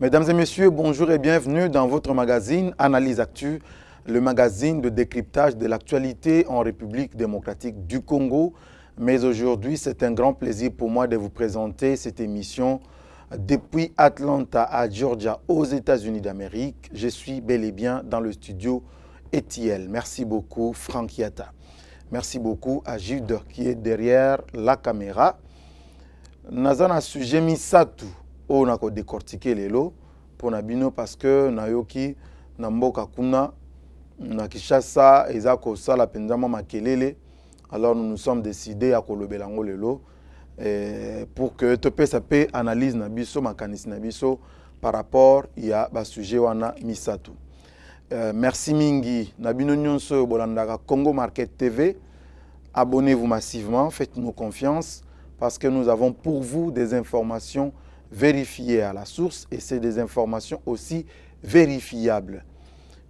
Mesdames et messieurs, bonjour et bienvenue dans votre magazine Analyse Actu, le magazine de décryptage de l'actualité en République démocratique du Congo. Mais aujourd'hui, c'est un grand plaisir pour moi de vous présenter cette émission depuis Atlanta à Georgia, aux États-Unis d'Amérique. Je suis bel et bien dans le studio ETL. Merci beaucoup, Frank Yatta. Merci beaucoup à Jude qui est derrière la caméra. Nazana sujet misatu. On a décortiqué les lots pour Nabino parce que Nayoki Namboka Kuna Nakishasa Ezako Sala Pendama Makelele. Alors nous nous sommes décidés à Kolobelango les lots pour que Topé Sapé analyse Nabiso Makanis Nabiso par rapport à un sujet wana misatu. Merci Mingi Nabino Nyonso Bolandaka Congo Market TV. Abonnez-vous massivement, faites-nous confiance parce que nous avons pour vous des informations vérifiées à la source et c'est des informations aussi vérifiables.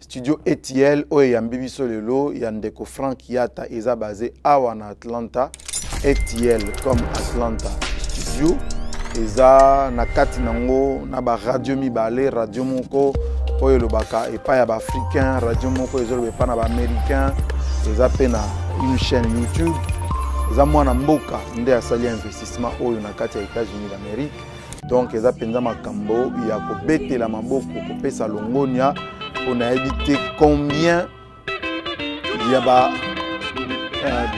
Studio ETL, Oyambibi Solelo, Yandeko Frank Yatta, Eza basé à Atlanta. ETL comme Atlanta Studio, Eza Nakati Nango, Naba Radio Mibale, Radio Moko, Oyo Lobaka, et pas Yaba Africain, Radio Moko, Ezo Lobepa Naba Américain, Eza Pena, une chaîne YouTube. Eza Mwana Mboka, Nde Asali Investissement, Oyo Nakati à États-Unis d'Amérique. Donc, Eza Penza Makambo, il y a Kobete la Mamboko, Kopé Salongonia, on a évité combien il y a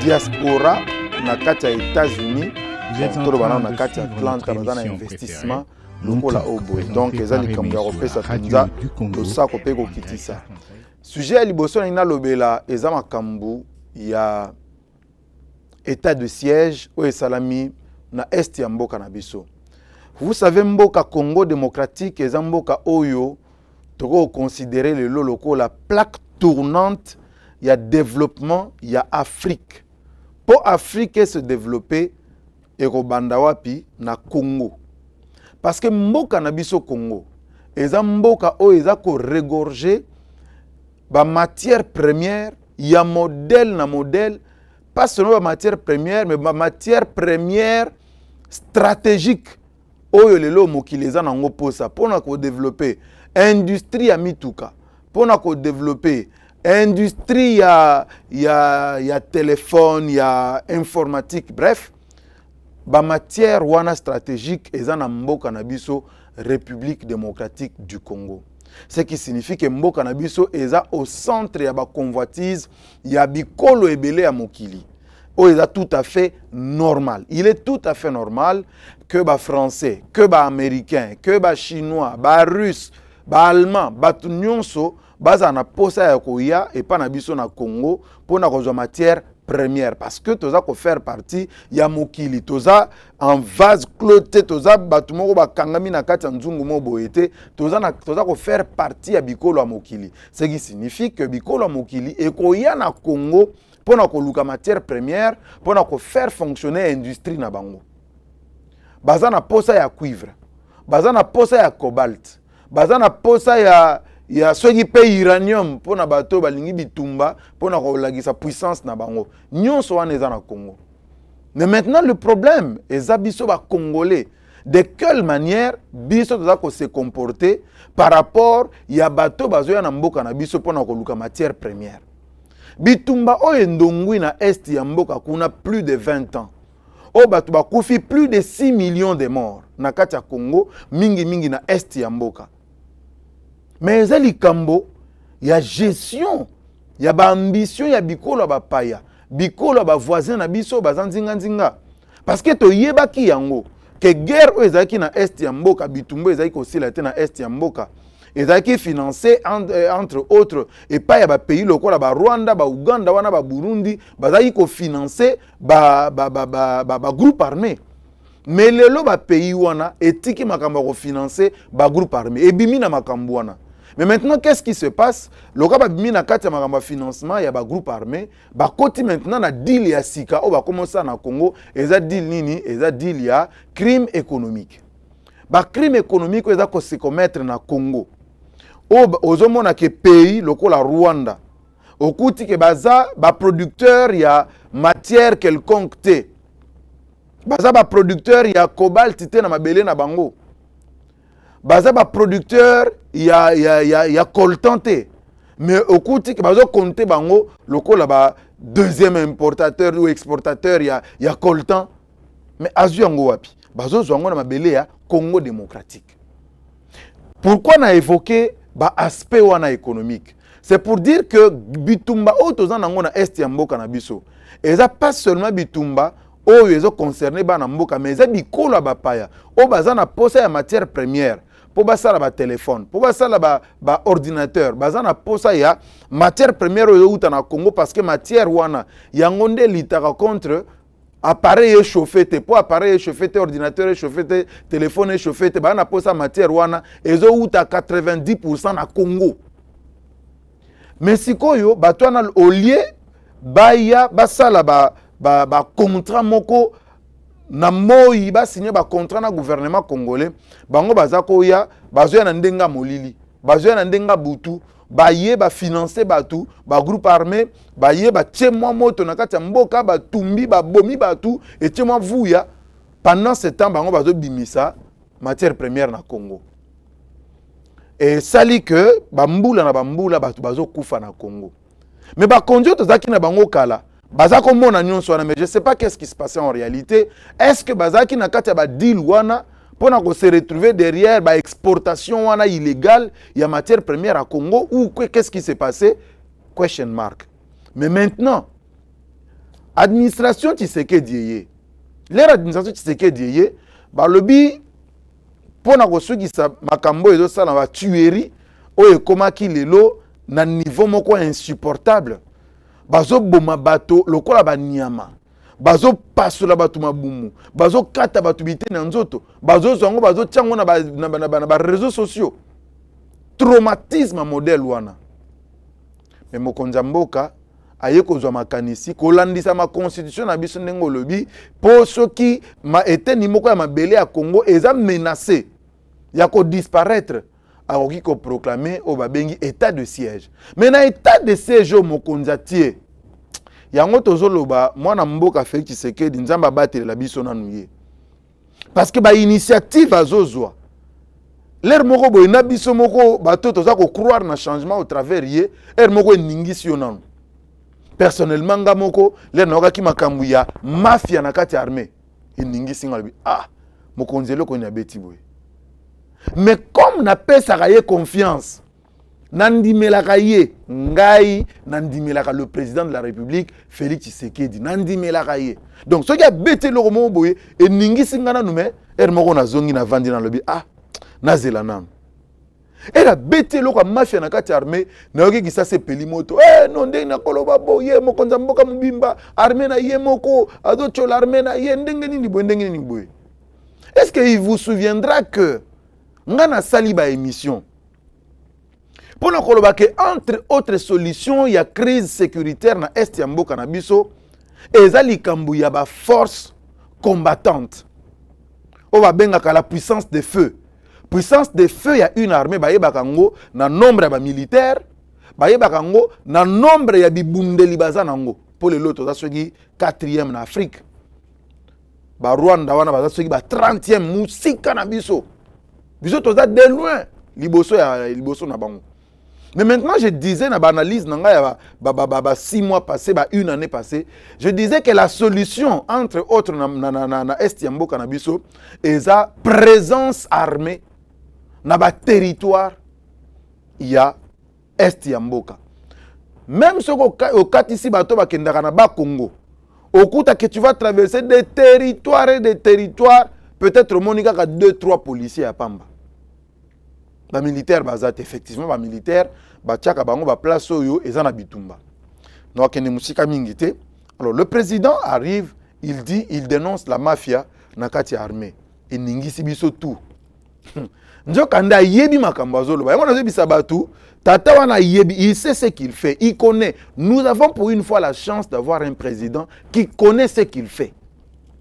diaspora Nakati à États-Unis, Nakati Atlanta, dans un investissement. Donc, Eza Likambia Kopé Sapenza, Dosa Kopé Kokitisa. Sujet Liboso Nina Lobela, Eza Makambo, il y a état de siège au Salami na Est ya Mboka na biso. Vous savez Mboka Congo démocratique et Mboka Oyo toko considérer le loko la plaque tournante, il y a développement, il y a Afrique. Pour Afrique se développer et robanda wapi na Congo. Parce que Mboka na biso Congo, eza Mboka Oyo eza ko regorger ba matière première, il y a modèle na modèle. Pas seulement la matière première, mais la matière première stratégique. Oyo lelo mokileza nango posa pour développer industrie à mituka, pour développer industrie ya téléphone, ya informatique, bref, la matière wana stratégique eza na mboka na biso République démocratique du Congo. Ce qui signifie que Mboka na biso eza au centre ya ba convoitise ya bikolo ebele ya mokili. O eza tout à fait normal. Il est tout à fait normal que ba français, que ba américain, que ba chinois, ba russe, ba allemand, ba nyonso baza na posa ya koya et pas na biso na Congo pour na kozwa matière première parce que toza ko faire partie ya mokili, toza en vase cloté, toza batu moko ba kangami na kati ya nzungu mo boyete, toza ko faire partie ya bikolo ya mokili. Ce qui signifie que bikolo ya mokili ekoya na Congo pour na koluka matière première, pour na ko faire fonctionner industrie na bango. Baza na posa ya cuivre, baza na posa ya cobalt, baza na posa ya ceux qui payent uranium pour na bateau balingi bitumba pour na kolagisa puissance na bango. Nyonso wana eza na Congo. Mais maintenant le problème eza biso ba congolais. De quelle manière biso toza ko se comporter par rapport ya bateau bazoya na mboka na biso pour na koluka matière première. Bitumba oyo ndongwi na est ya mboka kuna plus de 20 ans. O bato bakufi plus de 6 millions de morts na kati ya Congo mingi na est ya mboka. Mais eza likambo ya gestion, ya ba ambition ya bikolo ba paya, bikolo ba voisin na biso bazanzinga nzinga. Parce que to yebaki yango que guerre o ezaki na est ya mboka bitumba ezaki ko sila te na est ya mboka. Ezaki financé entre autres et pas ya ba pays lokola ba Rwanda, ba Uganda wana ba Burundi, bazaki ko financer ba groupe armé. Mais lelo ba pays wana etiki makambo ko financer ba groupe armé et bimi na makambo wana. Mais maintenant, qu'est-ce qui se passe? Le cas de na kati ya financement, il y a un groupe armé. Ba koti maintenant na deal ya sika, on va commencer na Congo. Et ça deal nini? Et ça deal ya crime économique. Ba crime économique, ils ont se commettre na Congo. Ozomo na ke pays, le la Rwanda. Au kuti ke baza ba producteur ya matière quelconque te. Baza ba producteur ya cobalt te na mabele na bango. baza ba producteur ya coltanté. Mais au côté que bazo compter bango lokola ba deuxième importateur ou exportateur ya coltan. Mais azu yango wapi? Bazo zwango na mabele ya Congo démocratique. Pourquoi on a évoqué l'aspect économique? C'est pour dire que bitumba otozan nango na est ya mboka na biso. Eza pas seulement bitumba oyo ezo concerné ba na mboka, mais eza bikolo ba paya. O baza na posa ya matière première. Pour basala ba téléphone, pour basala ba ordinateur, baza na posa ya matière première oyo uta na Congo parce que matière wana yango nde litaka contre appareil chauffé te, pour appareil chauffé te, ordinateur chauffé te, téléphone chauffé te, ba na posa matière wana ezo uta 90% na Congo. Mais sikoyo bato na au lieu baya basala ba contrat moko na moi ba signé ba contrat na gouvernement congolais bango bazako ya bazoya na ndenga molili bazoya na ndenga butu baye ba financer batu ba groupe armé baye ba tchemwa moto na kati ya mboka ba tumbi ba bomi batu et tchemwa vuya pendant ce temps bango bazo bimisa matière première na Congo et sali que ba mbula batu bazo kufa na Congo mais ba konjo to zaki na bango kala bazako mona nyonso wana, mais je sais pas qu'est-ce qui se passait en réalité. Est-ce que bazaki na kati ba deal wana pour na ko se retrouver derrière ba exportation wana illégale ya matière première à Congo ou qu'est-ce qui s'est passé? Question mark. Mais maintenant administration Tshisekedi yeye. Leur administration Tshisekedi yeye ba lobi pour na ko sukisa makambo ezo sala ba tuerie oyo komaki lelo na niveau moko insupportable. Bazo boma bato lokola banyama bazo pasola bato mabumu bazo kata bato bite na nzoto bazo zongo bazo tiango na ba réseaux sociaux traumatisme modèle wana. Mais mokonza mboka aye kozwa makanisi kolandisa ma constitution na biso ndengo lobi po soki ma eteni moko ya mabele ya Congo eza menacé ya ko disparaître akoki ko proclamer au babengi état de siège. Mais na état de siège au mokonza tie yango tozoloba mwana mboka Félix Tshisekedi nzamba batele la biso nanu ye. Parce que ba initiative azozwa l'air moko boye na biso moko bato toza ko croire na changement au travers ye er moko ningisi yo nanu. Personnellement nga moko l'air noka ki makambu ya mafia na kati armée ningisi ngalobi mokonzelo ko nya beti boye. Mais comme na pesa ye confiance nandimelaka ye ngai nandimelaka le président de la République Félix Tshisekedi nandimelaka ye. Donc ce qui a bêté le romo boye et ningisi ngana nume er moko na zongi na vandi na lobi nazela nan. Et la bêté le mafia na kati armée na yoki ki ça c'est pelimoto non ndenge na koloba boye mokonza mboka mubimba armée na ye moko ado chola armée na ye ndenge nini boye. Est-ce qu'il vous souviendra que ngana sali ba émission pour na koloba que entre autres solutions il y a crise sécuritaire na est ya mboka na biso ezali kambu ya ba force combattante on va benga la puissance de feu. Puissance de feu, il y a une armée ba yeba kango na nombre ya ba militaire ba yeba kango na nombre ya bibundeli baza nango pour le lot za soki 4e na Afrique ba Rwanda wana baza soki ba 30e musika na biso biso toza de loin liboso na bango. Mais maintenant je disais na analyse nanga ya 6 mois passés ba 1 année passée, je disais que la solution entre autres na est ya mboka na biso eza présence armée na ba territoire ya est ya mboka. Même ce au katisi bato bakendaka na ba Congo okuta que tu vas traverser des territoires et des territoires, peut-être monika ka 2-3 policiers à Pamba. Ba militaire bazat effectivement ba militaire ba tchaka bango ba place oyo ezana bitumba. Donc ene musika mingité. Alors le président arrive, il dit, il dénonce la mafia na kati armée. Et ningisi biso tout. Njokanda yebi makambo azolo. Yango nazo bisa batu, tata wana yebi, il sait ce qu'il fait, il connaît. Nous avons pour une fois la chance d'avoir un président qui connaît ce qu'il fait.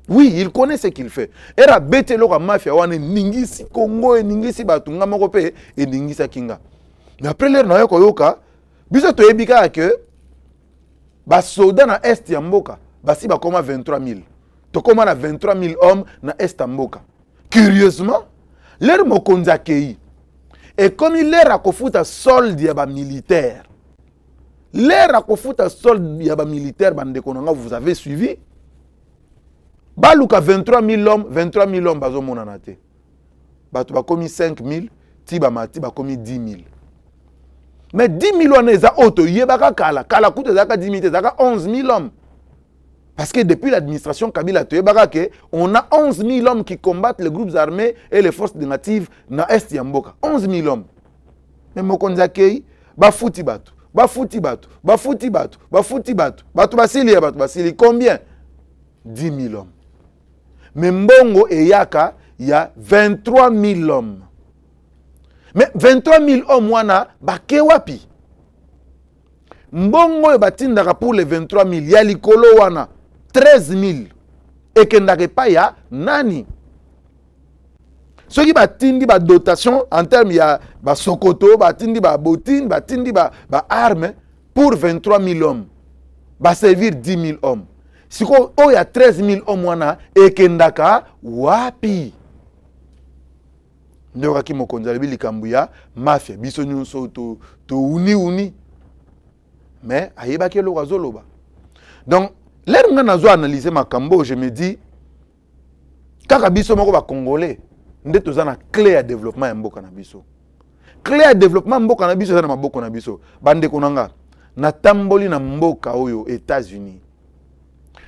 Oui, il connaît ce qu'il fait. Era bete loka mafia wane ningisi Congo et ningisi batu nga moko pe et ningisa kinga. Mais après l'air na yoko yoka, biso to yebika que ba soda na est ya mboka, basi ba koma 23 000. To koma na 23 000 hommes na est ya mboka. Curieusement, L'air mokonzi akei. Et comme il est à kofuta solde ya ba militaire. L'air à kofuta solde ya ba militaire bande konanga vous avez suivi. Baluka 23 000 hommes, 23 000 hommes bazo monana te. Batu ba komi 5 000, tiba mati ba komi 10 000. Mais 10 000 wana eza auto yebaka kala, kala kuta zaka 10 000, zaka 11 000 hommes. Parce que depuis l'administration Kabila, on a 11 000 hommes qui combattent les groupes armés et les forces négatives dans l'Est Yamboka. 11 000 hommes. Mais Mokonzakei, Bafouti Batu, Bafouti Batu, Bafouti Batu, Bafouti Batu, Batu Basili, combien? 10 000 hommes. Mais Mbongo et Yaka, il y a 23 000 hommes. Mais 23 000 hommes, wana, Bakewapi. Mbongo et Batindaka pour les 23 000, il y a l'Ikolo wana. 13 000 et que n'arrive pas ya nani. Ceux qui batindi ba dotation en termes ya ba sokoto, batindi ba botine, batindi ba armes pour 23 000 hommes. Ba servir 10 000 hommes. Si ko o ya 13 000 hommes wana et que ndaka wapi. Ndora ki mokonza bi likambuya mafia biso nyonso to uni. Mais ayeba ke lo razoloba. Donc l'air nga nazo analyser makambo, je me dis kaka biso moko ba congolais nde toza na clé ya développement ya mboka na biso. Clé ya développement mboka na biso za na maboko na biso. Bande konanga na tamboli na mboka oyo États-Unis.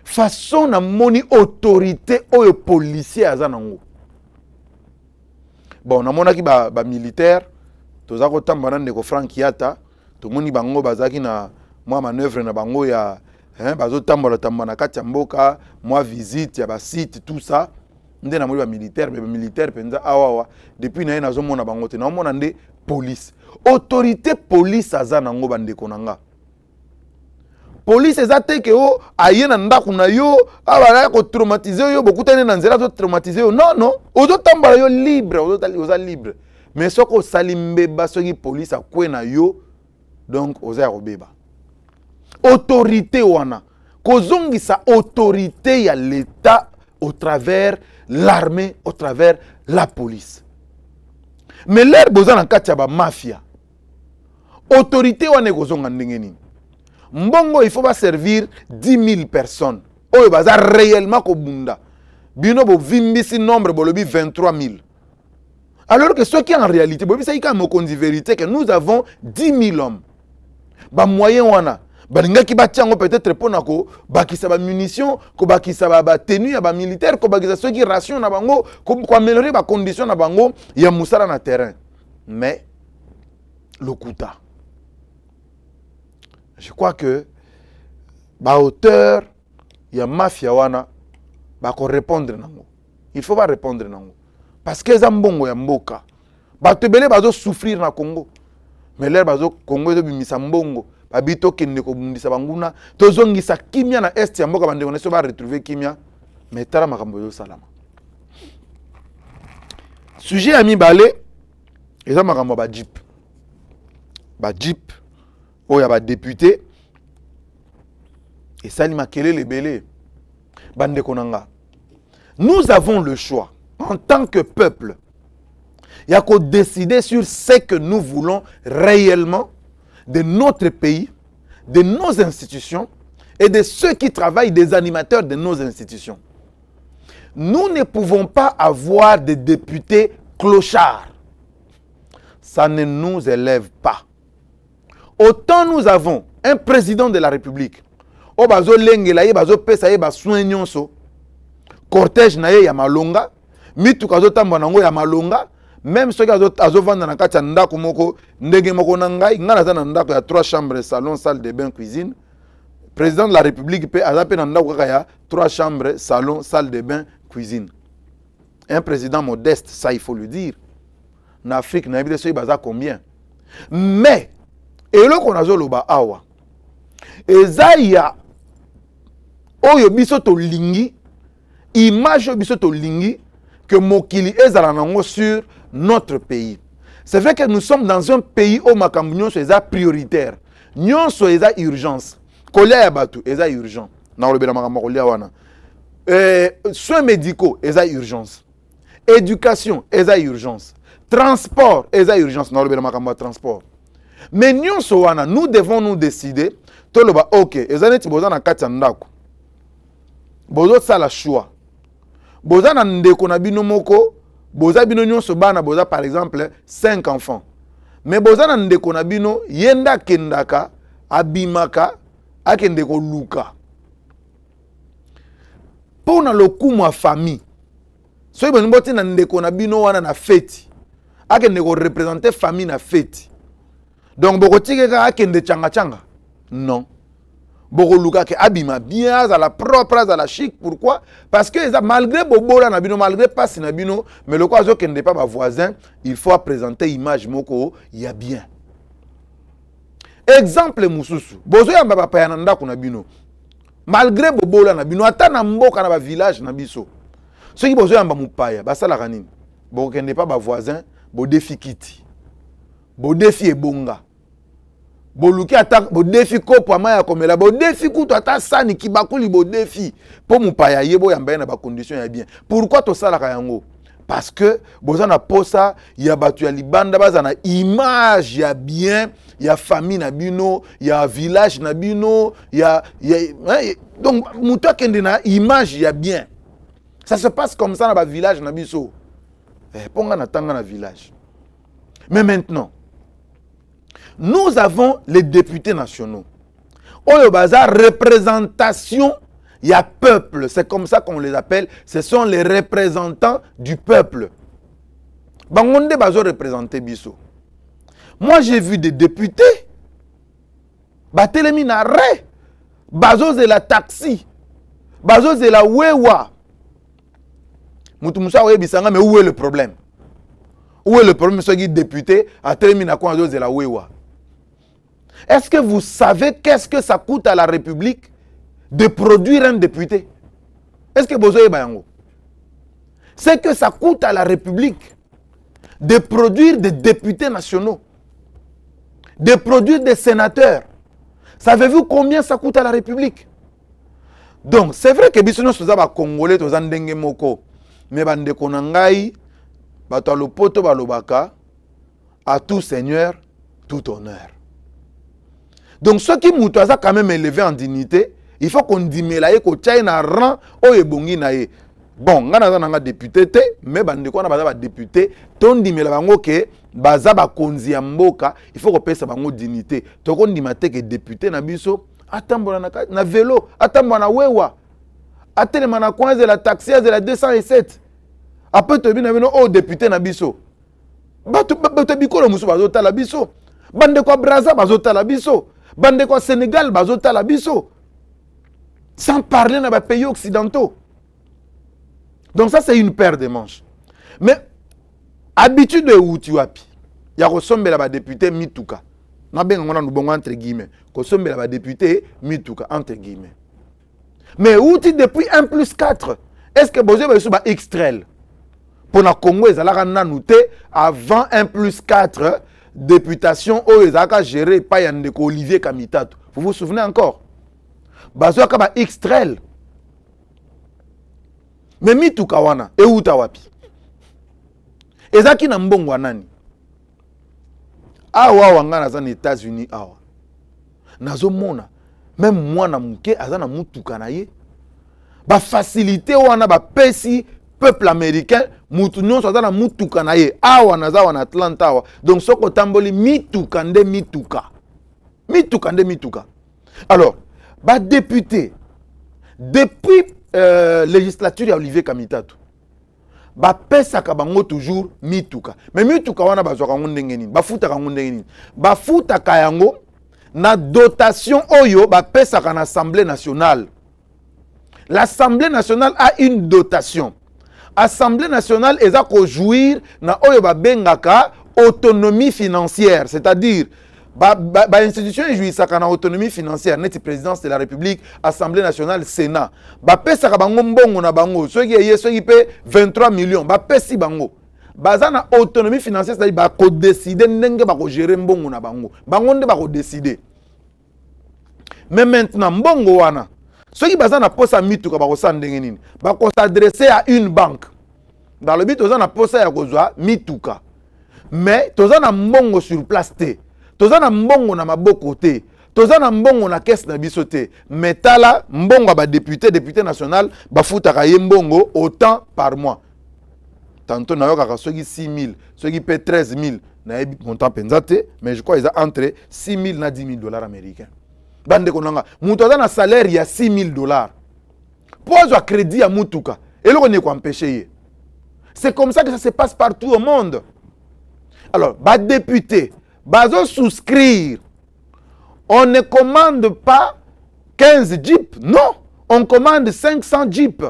Façon na moni autorité oyo policier aza nango. Bon, na mona ki ba militaire toza ko tamba na ndeko Frank Yata, to moni bango bazaki na moi manœuvre na bango ya bazo tambola na kati ya mboka, moi visite ya ba site tout ça. Nde na moli ba militaire penza awawa depuis na nazo mona bango te na mona nde police. Autorité police aza nango bande konanga. Police ezate ke o ayena ndaku na yo abala ko traumatiser yo bokutane na nzela zo traumatiser yo. Non, ozo tambola yo libre, ozo libre. Mais soko salimbe basoki police akwe na yo donc oza ya robeba. Autorité wana kozongisa autorité ya l'état au travers l'armée, au travers la police. Mais l'air boza na kati ya ba mafia. Autorité wana kozonga ndenge nini? Mbongo il faut pas servir 10 000 personnes. Oyo baza réellement ko bunda. Bino bo vimbisi nombre bolobi 23 000. Alors que ceux qui en réalité, bobi ça ika mokondi vérité que nous avons 10 000 hommes. Ba moyen wana balinga ki batiango peut-être pona ko bakisa ba munitions, ko bakisa ba tenue ya ba militaire, ko bakisa ceux qui ration na bango, ko améliorer ba condition na bango ya musala na terrain. Mais le kuta. Je crois que ba auteur ya mafia wana ba ko répondre nango. Il faut pas répondre nango. Parce que za mbongo ya mboka. Ba tebele bazo souffrir na Congo. Mais l'air bazo Congo zo bimisa mbongo. Babito kende ko bundisa banguna tozongisa kimia na est ya mboka bande koneso ba retrouver kimia mais tala makambo yo salama. Sujet ami balé eza makambo ba jeep. Ba jeep oya ba député et sali makele le belé bande konanga. Nous avons le choix en tant que peuple. Il y a qu'à décider sur ce que nous voulons réellement de notre pays, de nos institutions et de ceux qui travaillent, des animateurs de nos institutions. Nous ne pouvons pas avoir des députés clochards. Ça ne nous élève pas. Autant nous avons un président de la République, obazo lengela bazo pesa ba soignonso, cortège na ya malonga, mitu kazo tamba nango ya malonga. Même ceux qui ont vendu dans la ndako moko ndenge moko nangai ngana za ndako ya 3 chambres, salon, salle de bain, cuisine. Président de la République peut azape na ndako ya 3 chambres, salon, salle de bain, cuisine. Un président modeste, ça il faut le dire. En Afrique, na biso ibaza combien? Mais et le qu'on a zoloba awa. Ezaya oyo biso to lingi image biso to lingi que mokili ezalanango sur notre pays. C'est vrai que nous sommes dans un pays où makambo nyonso eza prioritaire. Nyonso eza urgence. Kolia ya batu eza urgent. Na olobela makambo kolia wana. Soins médicaux eza urgence. éducation eza urgence, transport eza urgence, na lobela makambo transport. Mais nyonso wana nous devons nous décider to loba OK, eza neti boza na kati ya ndako. Bozo sala choix. Boza na ndeko na bino moko, boza bino nyonso bana boza par exemple 5 enfants. Mais boza na ndeko na bino yenda kendaka abimaka akende ko luka. Pona lokumu a famille. Soki boni boti na ndeko na bino wana na feti. Akende ko représenter famille na feti. Donc boko tikeka akende changa. Non. Boko luka ke abima bien à la propre à la chic. Pourquoi? Parce que malgré bobola na bino, malgré passe na bino, mais le quoi kende pas ma voisin, il faut présenter image moko ya bien. Exemple mususu. Bozo ya mbaba pa yananda kuna bino. Malgré bobola na bino ata na mboka na ba village na biso. Ceux qui bozo ya mba mupaya, basala kanini. Boko kende pas ba voisin, bo défi kiti. Bo défi ebonga. Bo luki ata bo défi kopo amaya komela, bo défi kutu ata sani kibakuli bo défi. Po mupaya yebo ya mbaye na ba condition ya bien. Pourquoi to sala ka yango? Parce que boza na posa ya batu ya libanda baza na image ya bien. Il y a famille na bino, il y a village na bino, donc muto kende na image ya bien. Ça se passe comme ça dans le village na biso. Ponga na tanga na village. Mais maintenant, nous avons les députés nationaux. Oyo baza représentation ya peuple, c'est comme ça qu'on les appelle, ce sont les représentants du peuple. Bangonde bazo représenter biso. Moi, j'ai vu des députés, batelemi na re, bazo de la taxi, bazo de la wewa. Moutou moussa oué bisanga, mais où est le problème? Où est le problème, ce qui député, a telemi na quoi de la wewa? Est-ce que vous savez qu'est-ce que ça coûte à la République de produire un député? Est-ce que bozo est bayango? C'est que ça coûte à la République de produire des députés nationaux. De produire des sénateurs. Savez-vous combien ça coûte à la République? Donc, c'est vrai que biso nous sommes Congolais, tous ndenge moko. Mais bande konangai, bato lopoto balobaka, à tout seigneur, tout honneur. Donc, ceux qui moutou ça quand même élevé en dignité, il faut qu'on dimelaye ko tchaye na rang o ebongi na ye. Bon, ngana nga député te, mais bande ko na baza ba député, ton dimela bango ke baza ba konzi ya mboka, il faut qu'on paye sa bango dignité. To kon dimate ke député na biso, atambola na vélo, atambola na wewa. Atelema na coin de la taxi de la 207. Après to bina bino o député na biso. Bato bikolo musu bazo tala biso. Bande ko Brazza bazo tala biso. Bande ko Sénégal bazo tala biso. Sans parler na ba pays occidentaux. Donc ça c'est une paire de manches. Mais habitude de Outiwapi, il y a ressemblé à député Mituka. Na ben ngona nubongo entre guillemets. Ressemblé à député Mituka entre guillemets. Mais outil depuis 1+4, est-ce que vous avez ba extrait pour la Congo ezalaka nanouté avant 1+4 députation o ezalaka géré par Yandeko Olivier Kamitato. Vous vous souvenez encore? Bazoaka ba extrait. Mais Mituka wana e uta wapi? Ezaki na mbongo nani? Awa wanga naza na États-Unis awa. Nazo mona même mwana muke azana mutuka na ye. Ba facilité wana ba pesi peuple américain mutu nyonso azana mutuka na ye. Awa naza wana Atlanta awa. Donc soko tamboli mituka nde mituka. Mituka nde mituka. Alors, ba député depuis législature ya Olivier Kamitato. Ba pesa ka bango toujours mituka. Mais mituka wana bazwaka ngo ndenge nini? Ba futa ka ngo ndenge nini? Ba futa ka yango na dotation oyo ba pesa ka na Assemblée nationale. L'Assemblée nationale a une dotation. Assemblée nationale eza ko jouir na oyo ba bengaka autonomie financière, c'est-à-dire ba institution jouissaka na autonomie financière, neti présidence de la République, Assemblée nationale, Sénat. Ba pesa ka bango mbongo na bango, soki ye soki pe 23 millions, ba pesi bango. Baza na autonomie financière, c'est-à-dire ba ko décider ndenge ba ko gérer mbongo na bango. Bango nde ba ko décider. Mais maintenant mbongo wana, soki baza na posa mituka ba ko sa ndenge nini, ba ko s'adresser à une banque. dans le but toza na posa ya kozwa mituka mais toza na mbongo sur place te toza na mbongo na maboko te toza na mbongo na caisse na biso te mais tala mbongo ba député national bafutaka ye mbongo autant par mois tantôt na yoka soki 6 000 soki pe 13 000 na yebi montant penza te mais je crois ils ont entre 6 000 na 10 000 dollars américains bande konanga mutu aza na salaire ya 6 000 dollars pose à crédit à mutuka et le ko empêcher. C'est comme ça que ça se passe partout au monde. Alors, bah député, bah souscrire. On ne commande pas 15 jeeps, non, on commande 500 jeeps.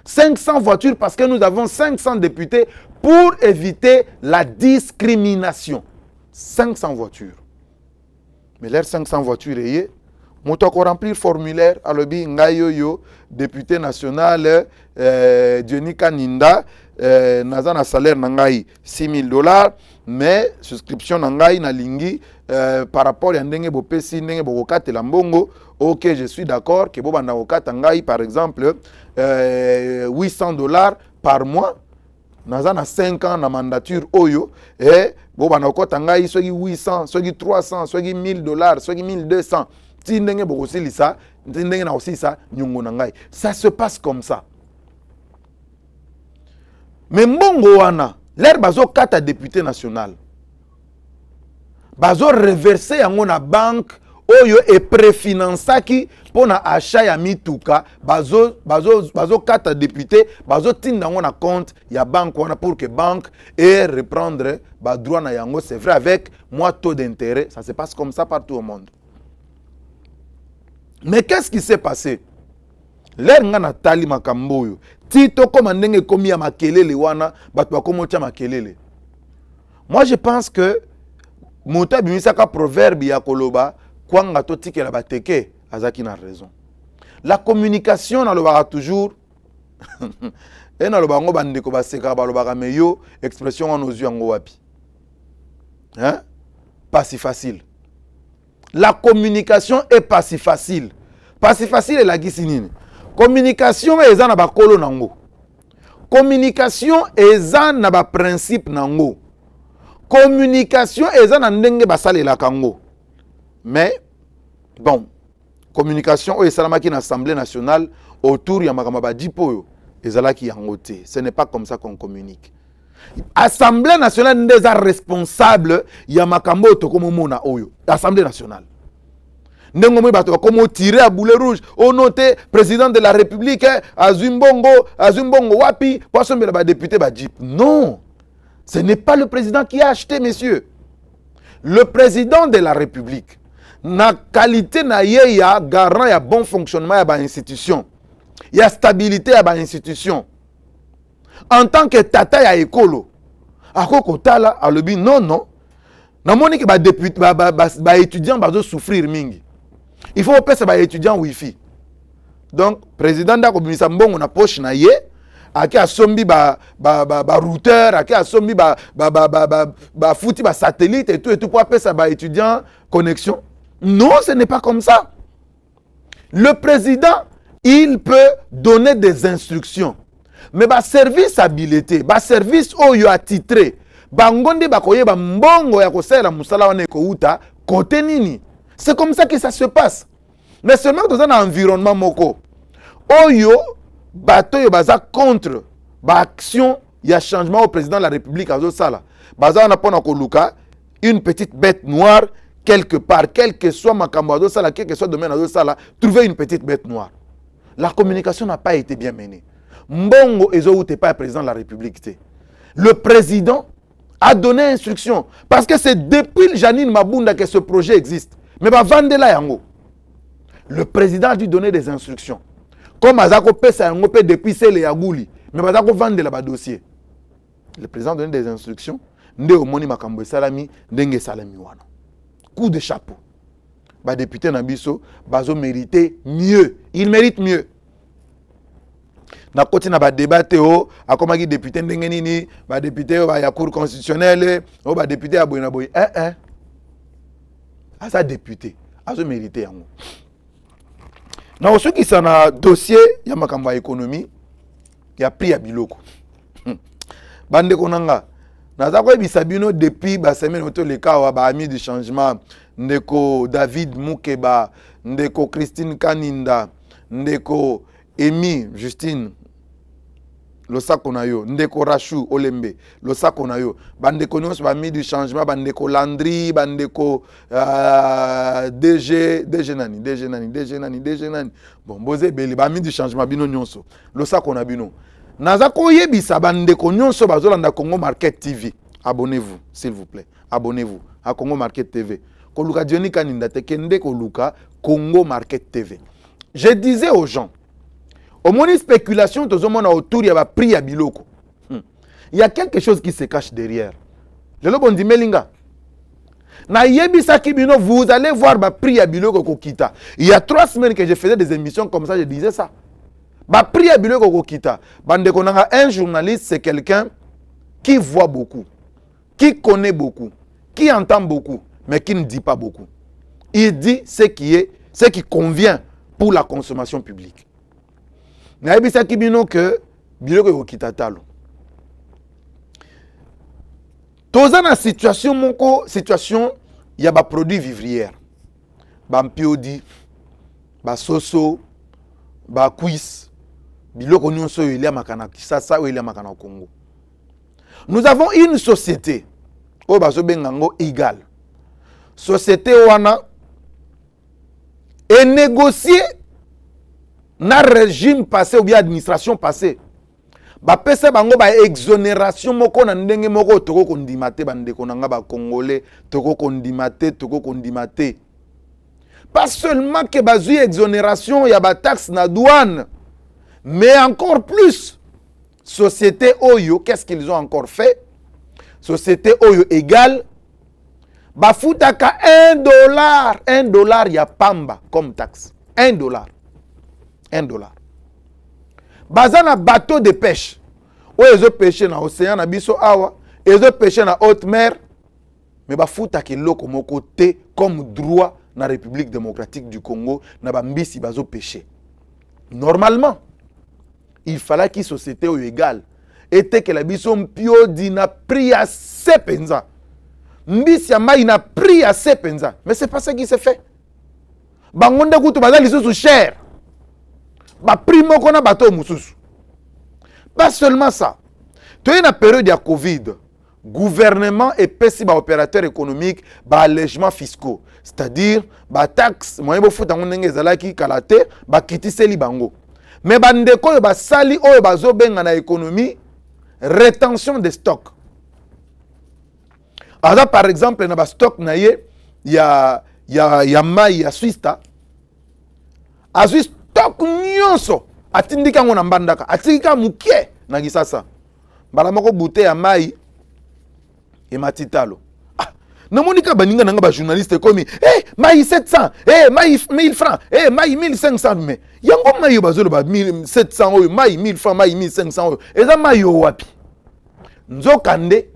500 voitures parce que nous avons 500 députés pour éviter la discrimination. 500 voitures. Mais les 500 voitures, moto ko remplir formulaire alobi ngayoyo député national Diony Kaninda naza na salaire na ngai 6 000 dollars mais souscription na ngai na lingi par rapport ya ndenge bopesi ndenge bokokatela mbongo OK je suis d'accord que boba na kokata ngai par exemple 800 dollars par mois naza na 5 ans na mandature oyo et boba na kokata ngai soki 800 soki 300 soki 1000 dollars soki 1200 tindenge bokosilisa tindenge na osisa nyongo na ngai ça se passe comme ça mais mbongo wana l'air bazo kata député national bazo reverser yango na banque oyo e préfinansaki pona achat ya mituka bazo kata député bazo tinda yango na compte ya banque wana pour que banque et reprendre ba droit na yango c'est vrai avec moi taux d'intérêt ça se passe comme ça partout au monde. Mais qu'est-ce qui s'est passé? L'air nga na tali makamboyo. Tito comme ndenge komi ya makelele wana, batu bakomo tia makelele. Moi je pense que Mota bimisaka proverbe ya koloba kwanga to tikela bateke azaki na raison. La communication na lobaka toujours et na loba ngo bandeko baseka ba lobaka meyo expression en ozu yango wapi. Hein? Pas si facile. La communication est pas si facile. Pas si facile est la gisinine. Communication est na ba kolo nango. Communication est na ba principe nango. Communication est na ndenge basale la kango. Mais bon, communication est salamaki na Assemblée nationale autour ya makama ba dipo ezalaki yango te. Ce n'est pas comme ça qu'on communique. Assemblée nationale n'est pas responsable ya makambo tokomo mona oyo. Assemblée nationale. Nengo mo bato comme tirer à boulet rouge au noté président de la République azumbongo wapi poisson ba député ba jeep. Non. Ce n'est pas le président qui a acheté messieurs. Le président de la République na qualité na ye ya garant ya bon fonctionnement ya ba institution. Ya stabilité ya ba institution. En tant que tata ya ekolo akoko tala alobi non non na moni ke ba député ba étudiant bazo souffrir mingi il faut pesa ba étudiant wifi donc président da ko bimisa mbongo na poche na ye aki asombi ba routeur aki asombi ba futi ba satellite et tout pour pesa ba étudiant connexion. Non, ce n'est pas comme ça. Le président il peut donner des instructions. Mais ba service habilité, ba service oyo attitré, ba ngonde ba koye ba mbongo ya kosala musala wana ekouta côté nini. C'est comme ça que ça se passe. Mais seulement dans un environnement moko oyo bato yo baza contre ba action ya changement au président de la République azo sala. Baza na pona ko luka une petite bête noire quelque part, quel que soit makambo azo sala, quel que soit domaine azo sala, trouver une petite bête noire. La communication n'a pas été bien menée. Mbongo ezoute pas président de la République. Le président a donné instruction parce que c'est depuis Janine Mabunda que ce projet existe. Mais va vendre la yango. Le président a dû donner des instructions. Comme Azako pesa yango pe depuis c'est les yagouli. Mais Azako vendre la dossier. Le président a donné des instructions. Nde omoni makambo salami ndenge salami wana. Coup de chapeau. Ba député Nabiso bazo mériter mieux. Il mérite mieux. Na koti na ba débatté o akomaki député ndenge nini ba député o ba ya cour constitutionnelle o ba député ya boyina boy asa député azo mérité yango na osoki sana dossier ya makambo ya économie ya prix ya biloko bande konanga naza ko bisabino depuis ba semaine auto le cas ba ami du changement ndeko David Mukeba ndeko Christine Kaninda ndeko Emi Justine losako na yo ndeko Rachou Olembe losako na yo bandeko nyonso ba ami du changement bandeko Landry bandeko DG nani bon boze beli ba ami du changement bino nyonso losako na bino naza ko yebisa bandeko nyonso bazolanda Congo Market TV. Abonnez-vous s'il vous plaît, abonnez-vous à Congo Market TV. Koluka Diony Kaninda te kende koluka Congo Market TV. Je disais aux gens, au moins une spéculation autour il y a prix à biloko. Il y a quelque chose qui se cache derrière. Le lobo ndi melinga. Na yebisa kibino, vous allez voir ba prix à biloko kokita. Il y a 3 semaines que je faisais des émissions comme ça, je disais ça. Ba prix à biloko kokita. Bande konanga, un journaliste c'est quelqu'un qui voit beaucoup, qui connaît beaucoup, qui entend beaucoup, mais qui ne dit pas beaucoup. Il dit ce qui convient pour la consommation publique. Na yebisa kibino que biloko kokita talo. Toza na situation moko situation il y a ba produits vivrières. Ba mpiodi, ba soso, ba cuisse, biloko nyonso il y a makana Kisasa ou il y a makana Congo. Nous avons une société au bazo bengango égal. Société wana est négociée na régime passé ou bien administration passée. Ba pesa bango ba exonération moko na ndenge moko toko kondimate bandeko nanga ba congolais toko kondimate. Pas seulement que bazui exonération ya ba taxe na douane, mais encore plus. Société Oyo, qu'est-ce qu'ils ont encore fait? Société Oyo égale bafutaka $1 ya pamba comme taxe. $1. Bazana bateau de pêche. Ou ils ont pêché dans l'océan, na biso awa, ils ont pêché dans haute mer, mais bafutaka loko moko te comme droit na République démocratique du Congo, na bambisi bazo pêché. Normalement, il fallait que la société soit égale. Et que la bison pio dina pris à sepenza. Mbisi ama ina pris à sepenza. Mais c'est pas ça qui se fait. Bangonda kutu bazali sous cher. Ba primo kona bato mususu. Pas seulement ça. Tu as une période de Covid. Gouvernement et pesi ba opérateurs économiques ba allègements fiscaux. C'est-à-dire ba taxe moyen bo futa ngondenge zalaki kalate ba kitiseli bango. Mais bandeko yo basali oyo bazobenga na économie rétention de stock. Alors par exemple na ba stock na ye ya mai ya Swista. Azwi stock nyonso atindika ngo na mbandaka atika mukie na Kisasa. Bala moko bouteille ya mai et matitalo. Namonika baninga nanga ba journaliste komi mai 700 mai 1000 francs mai 1500 mais yango mai yo bazolo ba 1700 oyo mai 1000 francs mai 1500 oyo eza mai yo wapi nzokande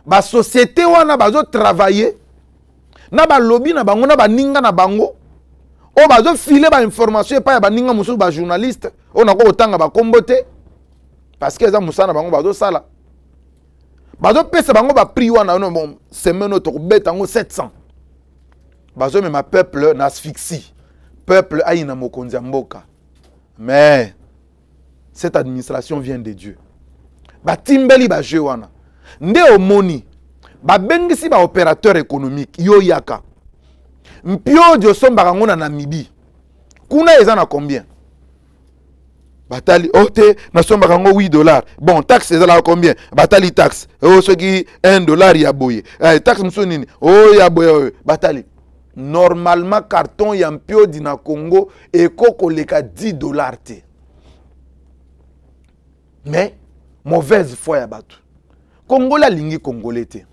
ba société wana bazo travailler na ba lobby na bango na baninga na bango o bazo filer ba information pa ya baninga musu ba journaliste on a ko otanga ba kombote parce que eza musana bango bazo sala. Bazo pesa bango ba prix wana no bon semaine to beta ngo 700. Bazo me ma peuple n'asphyxie. Peuple aina mokonzi mboka. Mais cette administration vient de Dieu. Ba timbeli ba jeu wana. Nde omoni ba bengisi ba opérateur économique yo yaka. Mpio dio somba ngo na Namibie. Kuna eza na combien? Batali ote na somba kango $8. Bon, taxe c'est là combien? Batali taxe. Oh ce qui $1 ya boye. Taxe msonini. Oh ya boye. Batali. Normalement carton ya mpio dina Congo ekoko leka $10 te. Mais mauvaise foi ya batu. Congolais lingi congolais te.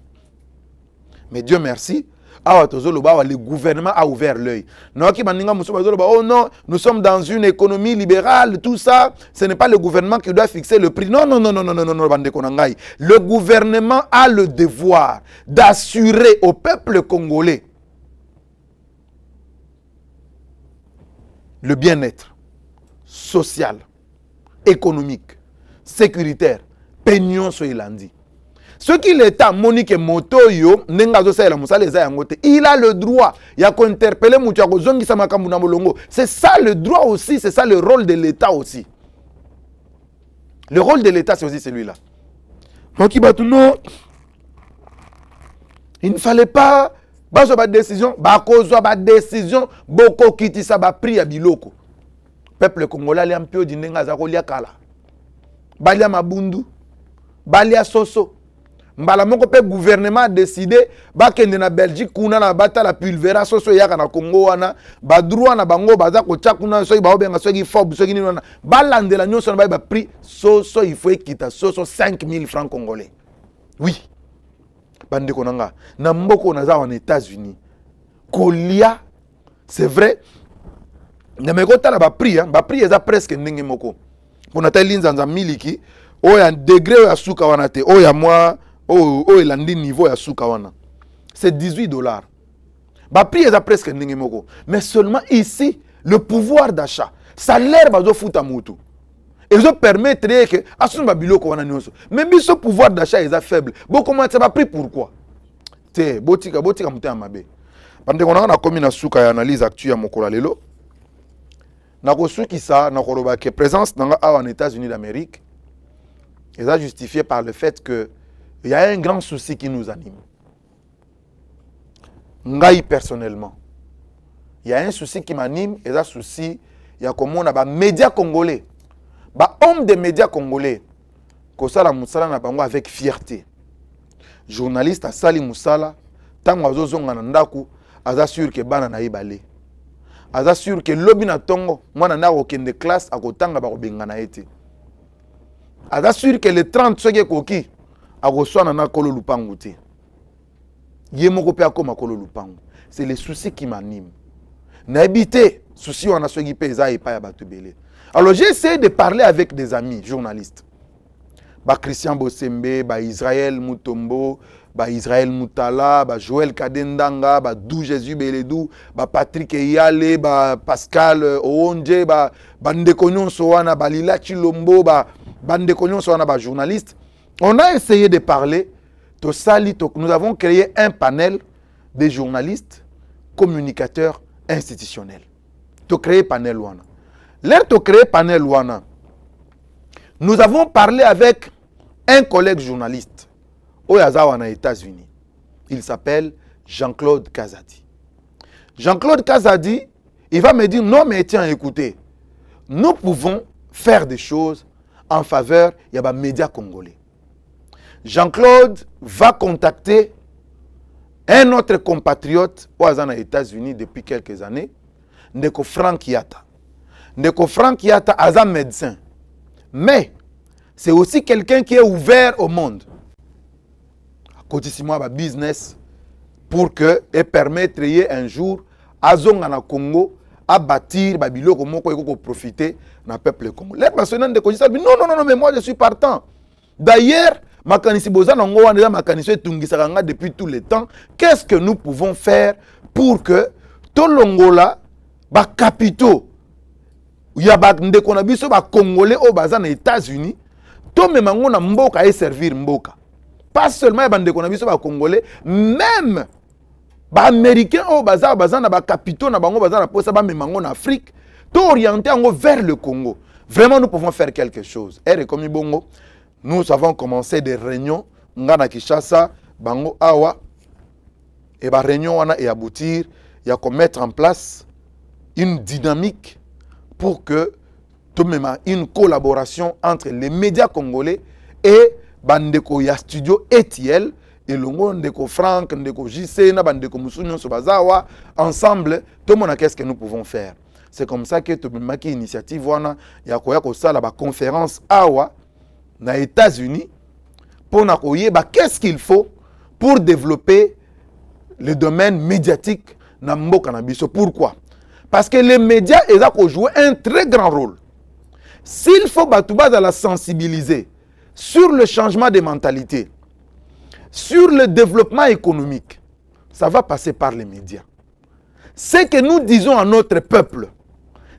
Mais Dieu merci. Le gouvernement a ouvert l'œil. Oh non, nous sommes dans une économie libérale, tout ça. Ce n'est pas le gouvernement qui doit fixer le prix. Non. Le gouvernement a le devoir d'assurer au peuple congolais le bien-être social, économique, sécuritaire, peignons sur l'andi. Ce qui l'État Monique Moto yo nengazo sa la musala eza yangote. Il a le droit ya ko interpeller mutu ya ko zongisa makambu na molongo. C'est ça le droit aussi, c'est ça le rôle de l'État aussi. Le rôle de l'État c'est aussi celui-là. Donc non, il ne fallait pas bazo ba décision, ba kozwa ba décision boko kitisa ba pri ya biloko. Peuple congolais li ampio di nenga za ko lia kala. Balia mabundu, balia soso. Mbala moko pe gouvernement a décidé bakende na Belgique kuna na bata la pulvera soso yaka na Congo wana ba droit na bango baza ko tcha kuna so ba obenga so ki fob so ki ni wana balandela nyonso na ba prix soso il faut ekita soso 5000 francs congolais. Oui. Bande konanga na mboko na za en États-Unis. Kolia c'est vrai. Na mekota na ba prix eza presque ndenge moko. Pona talinza nza miliki o ya degré ya suka wana te o ya moi il a un niveau à Soukawana. C'est 18 $. Bah, prix est presque n'importe. Mais seulement ici, le pouvoir d'achat, salaire va se foutre à moutou. Et ça permet que, à ce moment-là, même si ce pouvoir d'achat est faible, bon, comment ça va prix pourquoi? C'est botika mouté à mabé. Pendant qu'on a commis na souka et analyse actuelle à Mokola Lelo, na ko souki ça, na ko roba que présence dans en États-Unis d'Amérique, et ça justifié par le fait que il y a un grand souci qui nous anime. Ngai personnellement, il y a un souci qui m'anime, et ce souci, il y a comme on a des médias congolais, des hommes des médias congolais, qui sont avec fierté. Journaliste à Sali Moussala, tant que vous avez sûr que bana na ibale. Vous sûr que lobby na tongo, moi na aucune de classe à côté de bengana été. Vous sûr que les 30 secondes koki c'est les soucis qui m'animent. N'habitez, souci on a ce qui pèse et pas à Batubele. Alors j'ai essayé de parler avec des amis journalistes. Bah Christian Bossembe, bah Israël Mutombo, bah Israël Moutala, bah Joël Kadendanga, bah Dou Jésus Beledou, bah Patrick Eyale, bah Pascal Oonje, bah Bandekonyon Soana, bah Lila Chilombo, bah Bandekonyon Soana, bah journaliste. On a essayé de parler, nous avons créé un panel de journalistes, communicateurs institutionnels. Tu créé panel wana. L'air de créer panel wana. Nous avons parlé avec un collègue journaliste aux États-Unis. Il s'appelle Jean-Claude Kazadi. Jean-Claude Kazadi, il va me dire non mais tiens écoutez, nous pouvons faire des choses en faveur des médias congolais. Jean-Claude va contacter un autre compatriote aux États-Unis depuis quelques années, Ndeko Frank Yatta. Ndeko Frank Yatta est un médecin. Mais c'est aussi quelqu'un qui est ouvert au monde. À côté de moi, business pour que et permettre un jour à Zonga Congo à bâtir Babilo comme on profiter dans le peuple congolais. Les personnes de Kodisa disent non, mais moi je suis partant. D'ailleurs, depuis tout le temps, qu'est-ce que nous pouvons faire pour que tout l'Angola, les capitaux, il y a des Congolais aux États-Unis, tout le monde mboka et servir mboka. Pas seulement les Congolais, même les Américains aux capitaux, en Afrique, tout orienté vers le Congo. Vraiment, nous pouvons faire quelque chose. Et comme Bongo, nous avons commencé des réunions, Ngana Kishasa, Bango Awa, et les réunions et aboutir, il y a qu'on mettre en place une dynamique pour que tout même une collaboration entre les médias congolais et Bandeko ya studio ETL et Longo Ndeko Frank, Ndeko JC, Bandeko Moussounion Sobazawa, ensemble, tout le monde qu'est-ce que nous pouvons faire. C'est comme ça que tout le monde qui initiative wana ya koya ko sala ba conférence Awa aux États-Unis pour qu'est-ce qu'il faut pour développer le domaine médiatique dans le cannabis. Pourquoi? Parce que les médias ont joué un très grand rôle. S'il faut la sensibiliser sur le changement de mentalité, sur le développement économique, ça va passer par les médias. Ce que nous disons à notre peuple,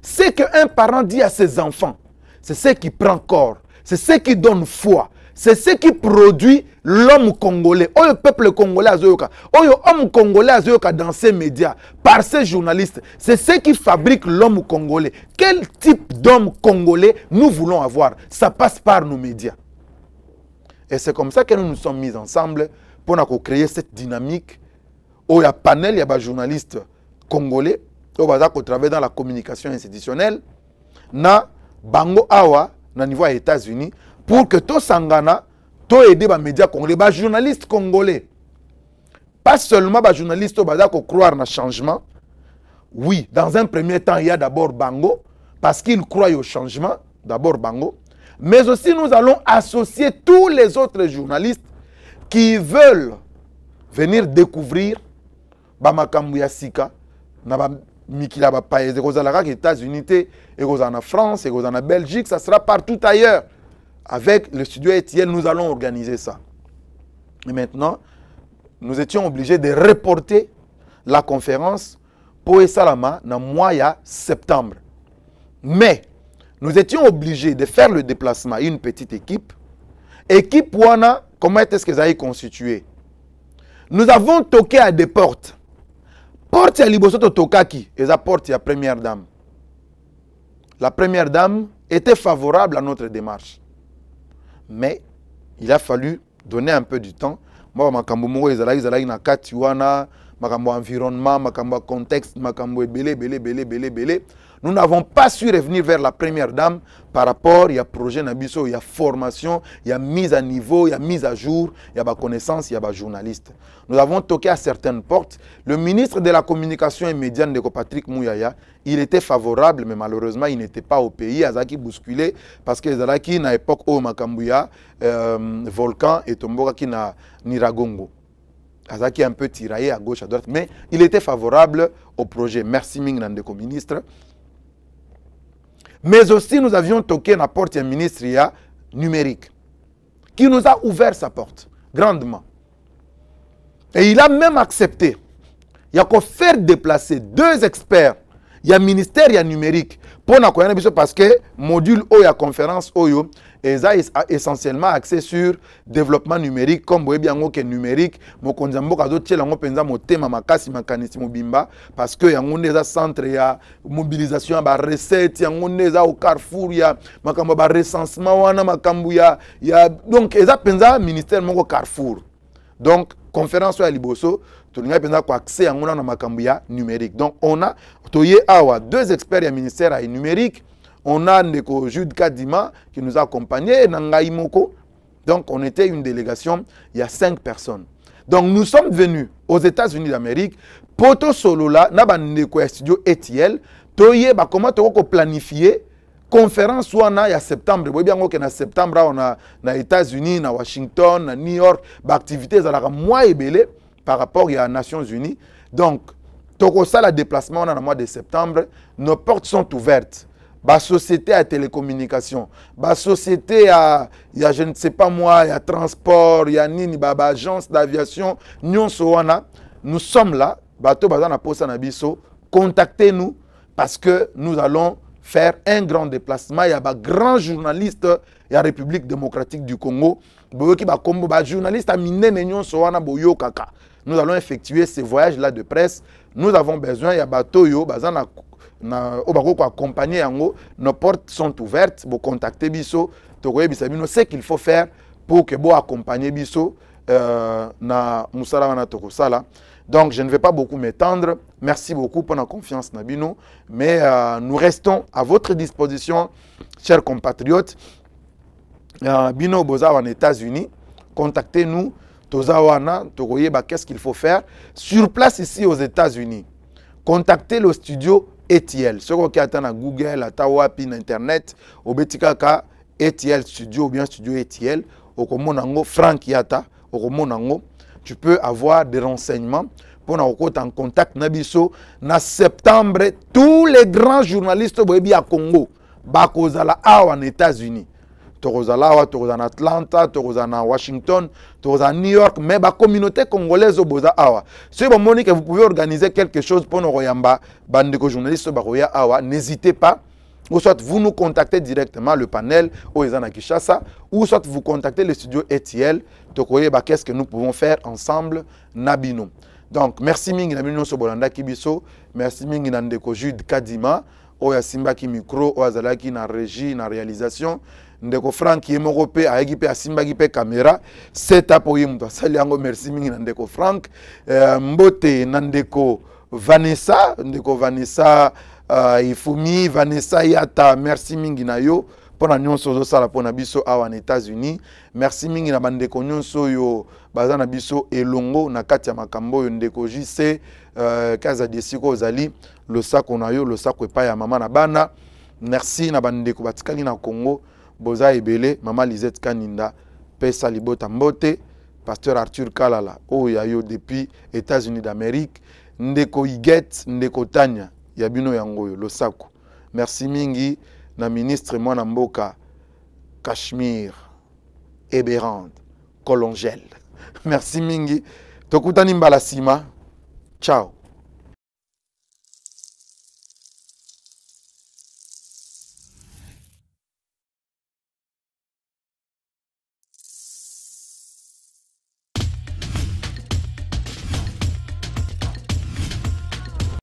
c'est qu'un parent dit à ses enfants, c'est ce qui prend corps. C'est ce qui donne foi. C'est ce qui produit l'homme congolais, le peuple congolais azoyoka, homme congolais azoyoka dans ces médias, par ces journalistes, c'est ce qui fabrique l'homme congolais. Quel type d'homme congolais nous voulons avoir? Ça passe par nos médias. Et c'est comme ça que nous nous sommes mis ensemble pour créer cette dynamique où il y a un panel, il y a des journalistes congolais, où ils travaillent dans la communication institutionnelle, na bango awa, na niveau des États-Unis, pour que tout sangana, tout aider les médias congolais, les journalistes congolais. Pas seulement les journalistes qui croient dans le changement. Oui, dans un premier temps, il y a d'abord Bango, parce qu'ils croient au changement, d'abord Bango. Mais aussi, nous allons associer tous les autres journalistes qui veulent venir découvrir Bamakambu ya Sika, Mikila Bapaye, les États-Unis, en France, en Belgique, ça sera partout ailleurs. Avec le studio ETL, nous allons organiser ça. Et maintenant, nous étions obligés de reporter la conférence pour Salama dans le mois de septembre. Mais nous étions obligés de faire le déplacement, une petite équipe. Équipe Wana, comment est-ce que ça est constitué? Nous avons toqué à des portes. Porte à Libosoto Tokaki, et la porte à la première dame. La première dame était favorable à notre démarche. Mais il a fallu donner un peu du temps. Moi, makambo moko ezalaki na kati wana, makambo environnement, makambo contexte, makambo belé. Nous n'avons pas su revenir vers la première dame par rapport à projet Nabiso, il y a formation, il y a mise à niveau, il y a mise à jour, il y a connaissance, il y a journaliste. Nous avons toqué à certaines portes. Le ministre de la communication et médias, Patrick Mouyaya, il était favorable, mais malheureusement, il n'était pas au pays. Azaki bousculé parce que Zalaki, à l'époque où Makambuya, Volcan et Tomboka qui na Niragongo. Azaki un peu tiraillé à gauche, à droite, mais il était favorable au projet. Merci Ming Nandeko, ministre. Mais aussi, nous avions toqué la porte d'un ministre numérique qui nous a ouvert sa porte grandement. Et il a même accepté. Il y a qu'à faire déplacer 2 experts. Il y a ministère, il y a numérique. Pour nous parce que module ou la conférence Oyo est essentiellement axé sur développement numérique comme vous bien que numérique mo konzambo ka dotier lango penza mo tema makasi makanisi mobimba parce que yango ndeza centre ya mobilisation ba recette yango ndeza au Carrefour ya makambo ba recensement wana makambo ya donc eza penza ministère moko Carrefour. Donc conférence ya liboso tout le monde a accès à un numérique. Donc, on a 2 experts du ministère numérique. On a Jude Kadima qui nous a accompagnés, Nangaï Moko. Donc, on était une délégation, il y a 5 personnes. Donc, nous sommes venus aux États-Unis d'Amérique. Poto Solola, Nabaneko studio ETL. Toye, comment on peut planifier conférence il y a septembre. Vous voyez bien qu'en septembre, on a aux États-Unis, à Washington, à New York, l'activité est moins ébélée par rapport aux Nations Unies. Donc, tout ça, le déplacement en mois de septembre, nos portes sont ouvertes. La société à télécommunication, la société à, je ne sais pas moi, il y a transport, il y a nini, agence d'aviation, nous sommes là, contactez-nous parce que nous allons faire un grand déplacement. Il y a des grands journalistes de la République démocratique du Congo. Journalistes à nous allons effectuer ces voyages-là de presse. Nous avons besoin, il y a bateau, accompagner nos portes sont ouvertes. Vous contactez Bisso, ce qu'il faut faire pour que vous accompagniez Bisso na Moussala na Tokosala. Donc je ne vais pas beaucoup m'étendre. Merci beaucoup pour la confiance Nabino. Mais nous restons à votre disposition, chers compatriotes. Bino Boza en États-Unis, contactez-nous. Tozawana, Togoyeba, qu'est-ce qu'il faut faire? Sur place ici aux États-Unis, contactez le studio ETL. Ceux qui attendent à Google, à Tawapi, à Internet, au Betikaka, ETL Studio ou bien Studio ETL, au Komonango, Frank Yata, au Komonango, tu peux avoir des renseignements pour nous en contact. Nabiso, en septembre, tous les grands journalistes à Congo, Bakozala en États-Unis. Torozalawa, Torozan Atlanta, Torozan Washington, Torozan New York, mais la communauté congolaise au Boza Awa. Si vous que vous pouvez organiser quelque chose pour nos Royamba, bandeko journalistes Baroya Awa, n'hésitez pas. ou soit vous nous contactez directement le panel au Ezana Kishasa, ou soit vous contactez le studio ETL, qu'est-ce que nous pouvons faire ensemble, Nabino. Donc, merci mingi Nabino Sobolanda Kibiso, merci mingi Nandeko Jude Kadima, Oya Simba ki micro, Oya Zalaki na régie, na réalisation, Ndeko Frank qui est morope, Aegi pe Asimba ki pe caméra, c'est apoye mto. Saliango, merci mingi Nandeko Frank, Mbote Nandeko Vanessa, Ndeko Vanessa, Ifumi, Vanessa Yata, merci mingi na yo. Pona nyonso zo sala pona biso awa na États-Unis. Merci mingi na bandeko nyonso yo baza na biso elongo na kati ya makambo yo ndeko JC kaza desiko ozali le sako na yo le sako epa ya mama na bana. Merci na bandeko batikali na Congo boza ebele mama Lisette Kaninda pesa libota mbote pasteur Arthur Kalala oya yo depuis États-Unis d'Amérique ndeko Iget ndeko Tanya ya bino yango yo le sako. Merci mingi na ministre mwana mboka Cachemire Eberand Colongel. Merci mingi. Tokutani mbala sima. Ciao.